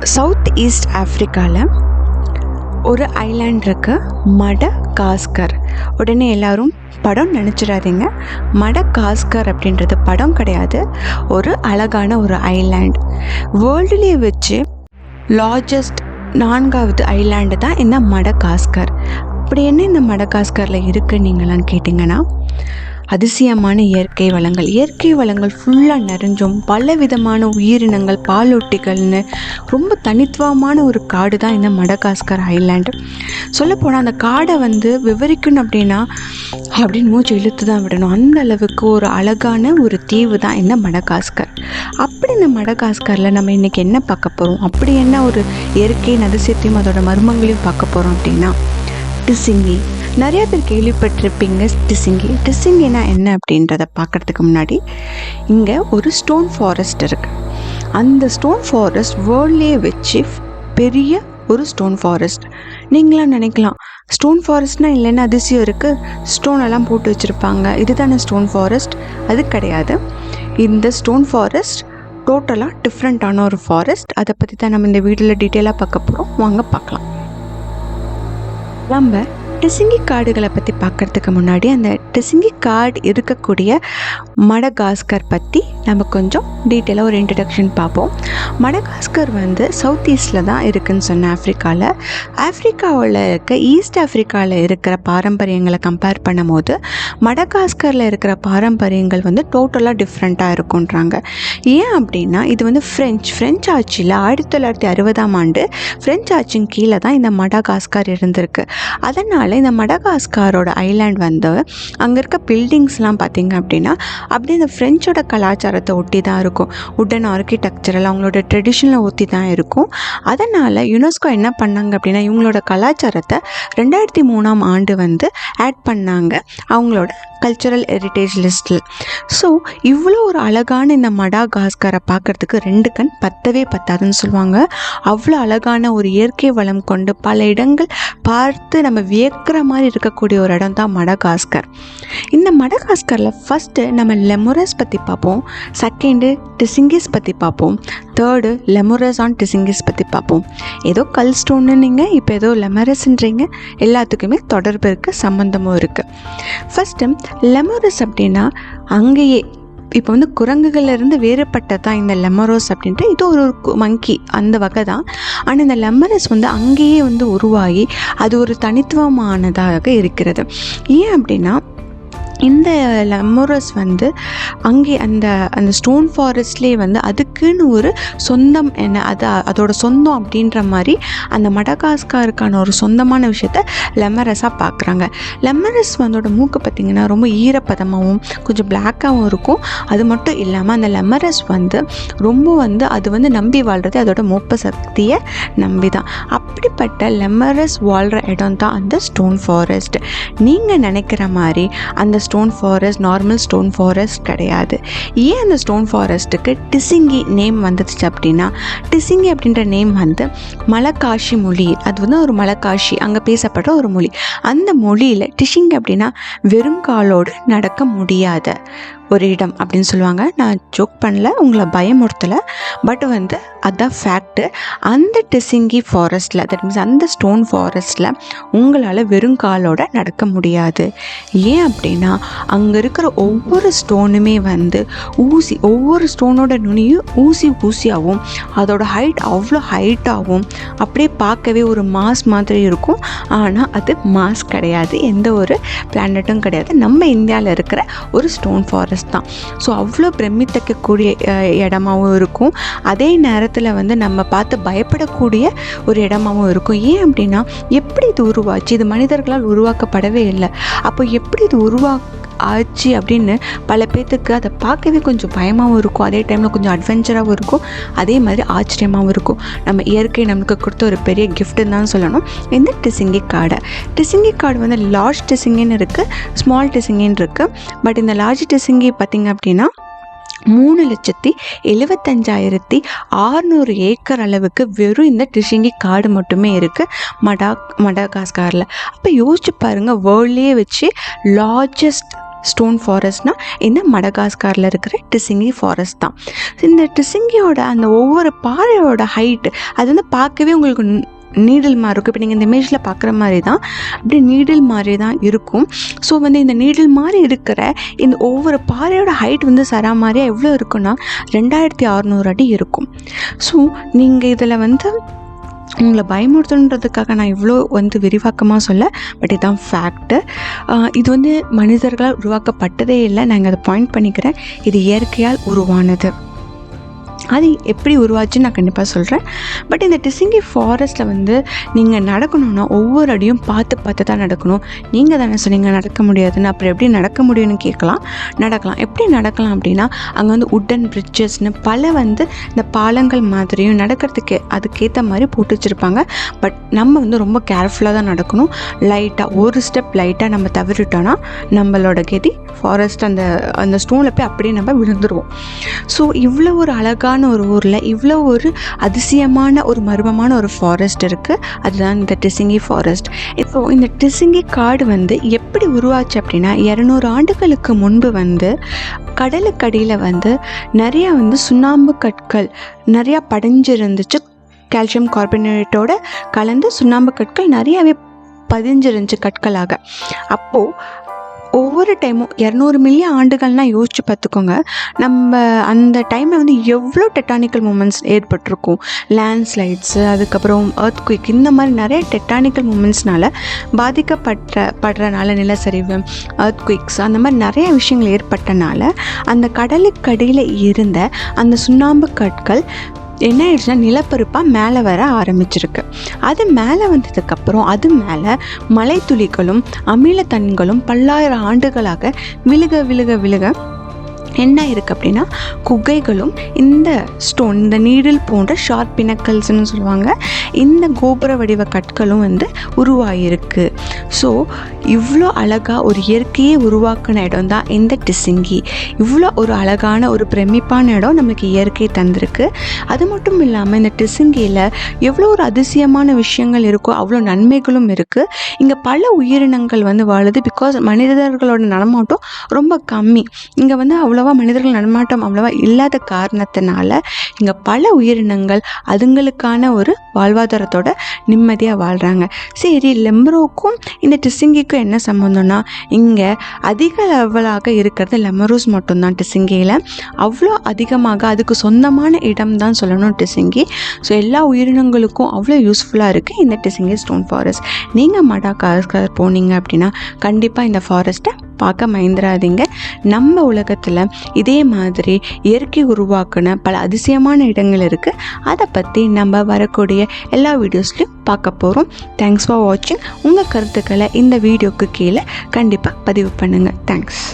South east ஆஃப்ரிக்காவில் ஒரு island இருக்குது, Madagascar. உடனே எல்லோரும் படம் நினச்சிடாதீங்க. மடகாஸ்கர் அப்படின்றது படம் கிடையாது, ஒரு அழகான ஒரு ஐலாண்ட். வேர்ல்டுலேயே வச்சு லார்ஜஸ்ட் 4வது ஐலாண்டு தான் இந்த மடகாஸ்கர். அப்படி என்ன இந்த மடகாஸ்கரில் இருக்குன்னு நீங்களாம் கேட்டிங்கன்னா, அதிசயமான இயற்கை வளங்கள் ஃபுல்லாக நிறைஞ்சும் பல விதமான உயிரினங்கள், பாலூட்டிகள்னு ரொம்ப தனித்துவமான ஒரு காடு தான் இந்த மடகாஸ்கர் ஐலாண்டு. சொல்லப்போனால் அந்த காடை விவரிக்கணும் அப்படின்னு மூச்சு இழுத்து தான் விடணும். அந்த அளவுக்கு ஒரு அழகான ஒரு தீவு தான் இந்த மடகாஸ்கர். அப்படி இந்த மடகாஸ்கரில் நம்ம இன்றைக்கி என்ன பார்க்க போகிறோம், அப்படி என்ன ஒரு இயற்கையின் அதிசயத்தையும் அதோட மர்மங்களையும் பார்க்க போகிறோம் அப்படின்னா, டிசிங்கி. நிறையா பேர் கேள்விப்பட்டிருப்பீங்க டிசிங்கினா என்ன அப்படின்றத பார்க்குறதுக்கு முன்னாடி இங்கே ஒரு ஸ்டோன் ஃபாரஸ்ட் இருக்குது. அந்த ஸ்டோன் ஃபாரஸ்ட் வேர்ல்ட்லேயே வச்சு பெரிய ஒரு ஸ்டோன் ஃபாரஸ்ட். நீங்களாம் நினைக்கலாம், ஸ்டோன் ஃபாரஸ்ட்னால் இல்லைன்னா அதிசயம் இருக்குது, ஸ்டோன் எல்லாம் போட்டு வச்சுருப்பாங்க, இதுதானே ஸ்டோன் ஃபாரஸ்ட். அது கிடையாது. இந்த ஸ்டோன் ஃபாரஸ்ட் டோட்டலாக டிஃப்ரெண்ட்டான ஒரு ஃபாரஸ்ட். அதை பற்றி தான் நம்ம இந்த வீடியோவில் டீட்டெயிலாக பார்க்க போகிறோம். வாங்க பார்க்கலாம். நம்ம டிசிங்கி காடுகளை பற்றி பார்க்குறதுக்கு முன்னாடி அந்த டிசிங்கி காடு இருக்கக்கூடிய மடகாஸ்கர் பற்றி நம்ம கொஞ்சம் டீட்டெயிலாக ஒரு இன்ட்ரடக்ஷன் பார்ப்போம். மடகாஸ்கர் சவுத் ஈஸ்டில் தான் இருக்குதுன்னு சொன்னேன். ஆஃப்ரிக்காவில் இருக்க ஈஸ்ட் ஆஃப்ரிக்காவில் இருக்கிற பாரம்பரியங்களை கம்பேர் பண்ணும் போது மடகாஸ்கரில் இருக்கிற பாரம்பரியங்கள் டோட்டலாக டிஃப்ரெண்ட்டாக இருக்குன்றாங்க. ஏன் அப்படின்னா, இது ஃப்ரெஞ்ச் ஆட்சியில் 1960ஆம் ஆண்டு ஃப்ரெஞ்ச் ஆட்சியின் கீழே தான் இந்த மடகாஸ்கர் இருந்திருக்கு. அதனால் இந்த மடகாஸ்கரோட ஐலாண்ட் அங்கே இருக்க பில்டிங்ஸ்லாம் பார்த்திங்க அப்படின்னா அப்படியே இந்த ஃப்ரெஞ்சோட கலாச்சாரத்தை ஒட்டி தான் இருக்கும். உடன் ஆர்கிடெக்சரல் அவங்களோட ட்ரெடிஷனலை ஒட்டி தான் இருக்கும். அதனால் யுனெஸ்கோ என்ன பண்ணாங்க அப்படின்னா, இவங்களோட கலாச்சாரத்தை 2003ஆம் ஆண்டு ஆட் பண்ணாங்க அவங்களோட கல்ச்சுரல் ஹெரிட்டேஜ் லிஸ்ட்டில். ஸோ இவ்வளோ ஒரு அழகான இந்த மடகாஸ்கரை பார்க்குறதுக்கு 2 கண் பத்தவே பத்தாதுன்னு சொல்லுவாங்க. அவ்வளோ அழகான ஒரு இயற்கை வளம் கொண்டு பல இடங்கள் பார்த்து நம்ம வியக்கிற மாதிரி இருக்கக்கூடிய ஒரு இடம் தான் மடகாஸ்கர். இந்த மடகாஸ்கரில் ஃபஸ்ட்டு நம்ம லெமுரஸ் பற்றி பார்ப்போம், செகண்டு டிசிங்கிஸ் பற்றி பார்ப்போம், தேர்டு லெமுரஸ் ஆன் டிசிங்கிஸ் பற்றி பார்ப்போம். ஏதோ கல் ஸ்டோன்னு நீங்கள் இப்போ ஏதோ லெமரஸ்ன்றீங்க, எல்லாத்துக்குமே தொடர்பு இருக்குது, சம்மந்தமும் இருக்குது. ஃபஸ்ட்டு லெமுரஸ் அப்படின்னா அங்கேயே இப்போ குரங்குகளிலிருந்து வேறுபட்டது தான் இந்த லெமரோஸ் அப்படின்ட்டு. இது ஒரு மங்கி அந்த வகை தான். ஆனால் இந்த லெமரஸ் அங்கேயே உருவாகி அது ஒரு தனித்துவமானதாக இருக்கிறது. ஏன் அப்படின்னா, இந்த லெமுரஸ் அங்கே அந்த ஸ்டோன் ஃபாரஸ்ட்லேயே அதுக்குன்னு ஒரு சொந்தம் அதோட சொந்தம் அப்படின்ற மாதிரி அந்த மடகாஸ்கருக்கான ஒரு சொந்தமான விஷயத்த லெமரஸாக பார்க்குறாங்க. லெமரஸ் மூக்கு பார்த்திங்கன்னா ரொம்ப ஈரப்பதமாகவும் கொஞ்சம் பிளாக்காகவும் இருக்கும். அது மட்டும் இல்லாமல் அந்த லெமரஸ் ரொம்ப அது நம்பி வாழ்கிறது அதோட மோப்ப சக்தியை நம்பி தான். அப்படிப்பட்ட லெமரஸ் வாழ்கிற இடம் தான் அந்த ஸ்டோன் ஃபாரஸ்ட். நீங்கள் நினைக்கிற மாதிரி அந்த stone forest normal stone forest கிடையாது. ஏன் அந்த ஸ்டோன் ஃபாரஸ்ட்டுக்கு டிசிங்கி நேம் வந்துச்சு அப்படின்னா, டிசிங்கி அப்படின்ற நேம் மலகாஷி மொழி. அது ஒரு மலகாஷி, அங்கே பேசப்படுற ஒரு மொழி. அந்த மொழியில் டிசிங்கி அப்படின்னா வெறுங்காலோடு நடக்க முடியாத ஒரு இடம் அப்படின்னு சொல்லுவாங்க. நான் ஜோக் பண்ணல, உங்களை பயமுறுத்தலை, பட் அதுதான் ஃபேக்ட்டு. அந்த டிசிங்கி ஃபாரஸ்ட்டில், தட் மீன்ஸ் அந்த ஸ்டோன் ஃபாரஸ்ட்டில் உங்களால் வெறுங்காலோட நடக்க முடியாது. ஏன் அப்படின்னா, அங்கே இருக்கிற ஒவ்வொரு ஸ்டோனுமே ஊசி, ஒவ்வொரு ஸ்டோனோட நுனியும் ஊசியாகவும் அதோட ஹைட் அவ்வளோ ஹைட்டாகவும் அப்படியே பார்க்கவே ஒரு மாஸ் மாதிரி இருக்கும். ஆனால் அது மாஸ் கிடையாது, எந்த ஒரு பிளானட்டும் கிடையாது, நம்ம இந்தியாவில் இருக்கிற ஒரு ஸ்டோன் ஃபாரஸ்ட் தான். ஸோ அவ்வளோ பிரமித்தக்கக்கூடிய இடமாகவும் இருக்கும். அதே நேரத்தில் நம்ம பார்த்து பயப்படக்கூடிய ஒரு இடமாகவும் இருக்கும். ஏன் அப்படின்னா, எப்படி இது உருவாச்சு, இது மனிதர்களால் உருவாக்கப்படவே இல்லை, அப்போ எப்படி இது ஆச்சு அப்படின்னு பல பேர்த்துக்கு அதை பார்க்கவே கொஞ்சம் பயமாகவும் இருக்கும். அதே டைமில் கொஞ்சம் அட்வென்ச்சராகவும் இருக்கும், அதே மாதிரி ஆச்சரியமாகவும் இருக்கும். நம்ம இயற்கை நமக்கு கொடுத்த ஒரு பெரிய கிஃப்ட்டுன்னு தான் சொல்லணும் இந்த டிசிங்கி காடு. லார்ஜ் டிசிங்கின்னு இருக்குது, ஸ்மால் டிசிங்கின்னு இருக்குது. பட் இந்த லார்ஜ் டிசிங்கி பார்த்திங்க அப்படின்னா 3,75,600 ஏக்கர் அளவுக்கு வெறும் இந்த டிசிங்கி காடு மட்டுமே இருக்குது மடகாஸ்கரில். அப்போ யோசிச்சு பாருங்கள், வேர்ல்ட்லேயே வச்சு லார்ஜஸ்ட் ஸ்டோன் ஃபாரஸ்ட்னால் இந்த மடகாஸ்கரில் இருக்கிற டிசிங்கி ஃபாரஸ்ட் தான். இந்த டிசிங்கியோட அந்த ஒவ்வொரு பாறையோட ஹைட்டு அது வந்து பார்க்கவே உங்களுக்கு நீடில் மாதிரி இருக்கும். இப்போ நீங்கள் இந்த இமேஜில் பார்க்குற மாதிரி தான், அப்படி நீடில் மாதிரி தான் இருக்கும். ஸோ வந்து இந்த நீடில் மாதிரி இருக்கிற இந்த ஒவ்வொரு பாறையோட ஹைட் வந்து சராமாரியாக எவ்வளோ இருக்குன்னா 2600 அடி இருக்கும். ஸோ நீங்கள் இதில் வந்து உங்களை பயமுறுத்துன்றதுக்காக நான் இவ்வளோ வந்து விரிவாக்கமாக சொல்ல, பட் இதுதான் ஃபேக்ட்டு. இது வந்து மனிதர்களால் உருவாக்கப்பட்டதே இல்லை. நான் இங்கே அதை பாயிண்ட் பண்ணிக்கிறேன். இது இயற்கையால் உருவானது. அது எப்படி உருவாச்சுன்னு நான் கண்டிப்பாக சொல்கிறேன். பட் இந்த டிசிங்கி ஃபாரஸ்ட்டில் வந்து நீங்கள் நடக்கணுன்னா ஒவ்வொரு அடியும் பார்த்து தான் நடக்கணும். நீங்கள் தானே சொன்னீங்க நடக்க முடியாதுன்னு, அப்புறம் எப்படி நடக்க முடியும்னு கேட்கலாம். நடக்கலாம். எப்படி நடக்கலாம் அப்படின்னா, அங்கே வந்து உட்டன் பிரிட்ஜஸ்னு பல வந்து இந்த பாலங்கள் மாதிரியும் நடக்கிறதுக்கு அதுக்கேற்ற மாதிரி போட்டு வச்சுருப்பாங்க. பட் நம்ம வந்து ரொம்ப கேர்ஃபுல்லாக தான் நடக்கணும். லைட்டாக ஒரு ஸ்டெப் லைட்டாக நம்ம தவறிட்டோன்னா நம்மளோட கெதி ஃபாரஸ்ட் அந்த ஸ்டோனில் போய் அப்படியே நம்ம விழுந்துருவோம். ஸோ இவ்வளோ ஒரு அழகான ஒரு ஊரில் இவ்வளோ ஒரு அதிசயமான ஒரு மர்மமான ஒரு ஃபாரஸ்ட் இருக்குது. அதுதான் இந்த டிசிங்கி ஃபாரஸ்ட். இப்போது இந்த டிசிங்கி காடு வந்து எப்படி உருவாச்சு அப்படின்னா, 200 ஆண்டுகளுக்கு முன்பு வந்து கடலுக்கடியில் வந்து நிறையா வந்து சுண்ணாம்பு கற்கள் நிறையா படிஞ்சிருந்துச்சு. கால்சியம் கார்பனேட்டோட கலந்து சுண்ணாம்பு கற்கள் நிறையாவே பதிஞ்சிருந்துச்சு கற்களாக. அப்போது ஒவ்வொரு டைமும் 200 மில்லியன் ஆண்டுகள்னால் யோசிச்சு பார்த்துக்கோங்க. நம்ம அந்த டைமில் வந்து எவ்வளோ டெக்டானிக்கல் மூமெண்ட்ஸ் ஏற்பட்டிருக்கும். லேண்ட்ஸ்லைட்ஸு, அதுக்கப்புறம் எர்த்குயிக், இந்த மாதிரி நிறைய டெக்டானிக்கல் மூமெண்ட்ஸ்னால் படுறனால நிலச்சரிவு, எர்த்குயிக்ஸ், அந்த மாதிரி நிறைய விஷயங்கள் ஏற்பட்டனால அந்த கடலுக்கடியில் இருந்த அந்த சுண்ணாம்பு கற்கள் என்ன ஆயிடுச்சுன்னா நிலப்பரப்பாக மேலே வர ஆரம்பிச்சிருக்கு. அது மேலே வந்ததுக்கப்புறம் அது மேலே மலைத்துளிகளும் அமிலத்தன்களும் பல்லாயிரம் ஆண்டுகளாக விழுக என்ன இருக்குது அப்படின்னா குகைகளும் இந்த ஸ்டோன், இந்த நீடில் போன்ற ஷார்ப் பினக்கல்ஸ்னு சொல்லுவாங்க, இந்த கோபுர வடிவ கற்களும் வந்து உருவாகிருக்கு. ஸோ இவ்வளோ அழகாக ஒரு இயற்கையை உருவாக்கின இடம் தான் இந்த டிசிங்கி. இவ்வளோ ஒரு அழகான ஒரு பிரமிப்பான இடம் நமக்கு இயற்கை தந்திருக்கு. அது மட்டும் இல்லாமல் இந்த டிசிங்கியில் எவ்வளோ ஒரு அதிசயமான விஷயங்கள் இருக்கோ அவ்வளோ நன்மைகளும் இருக்குது. இங்கே பல உயிரினங்கள் வந்து வாழுது. பிகாஸ் மனிதர்களோட நடமாட்டம் ரொம்ப கம்மி. இங்கே வந்து அவ்வளோவா மனிதர்கள் நடமாட்டம் அவ்வளோவா இல்லாத காரணத்தினால இங்கே பல உயிரினங்கள் அதுங்களுக்கான ஒரு வாழ்வாதாரத்தோட நிம்மதியாக வாழ்கிறாங்க. சரி, லெமரோக்கும் இந்த டிசிங்கிக்கும் என்ன சம்மந்தம்னா, இங்கே அதிக லெவலாக இருக்கிறது லெமரோஸ் மட்டும்தான் டிசிங்கியில். அவ்வளோ அதிகமாக அதுக்கு சொந்தமான இடம் தான் சொல்லணும் டிசிங்கி. ஸோ எல்லா உயிரினங்களுக்கும் அவ்வளோ யூஸ்ஃபுல்லாக இருக்குது இந்த டிசிங்கி ஸ்டோன் ஃபாரஸ்ட். நீங்கள் மடகாஸ்கர் போனீங்க அப்படின்னா கண்டிப்பாக இந்த ஃபாரஸ்ட்டை பார்க்க மறந்துடாதீங்க. நம்ம உலகத்தில் இதே மாதிரி இயற்கை உருவாக்குன பல அதிசயமான இடங்கள் இருக்குது. அதை பற்றி நம்ம வரக்கூடிய எல்லா வீடியோஸ்லையும் பார்க்க போகிறோம். தேங்க்ஸ் ஃபார் வாட்சிங். உங்கள் கருத்துக்களை இந்த வீடியோக்கு கீழே கண்டிப்பாக பதிவு பண்ணுங்கள். தேங்க்ஸ்.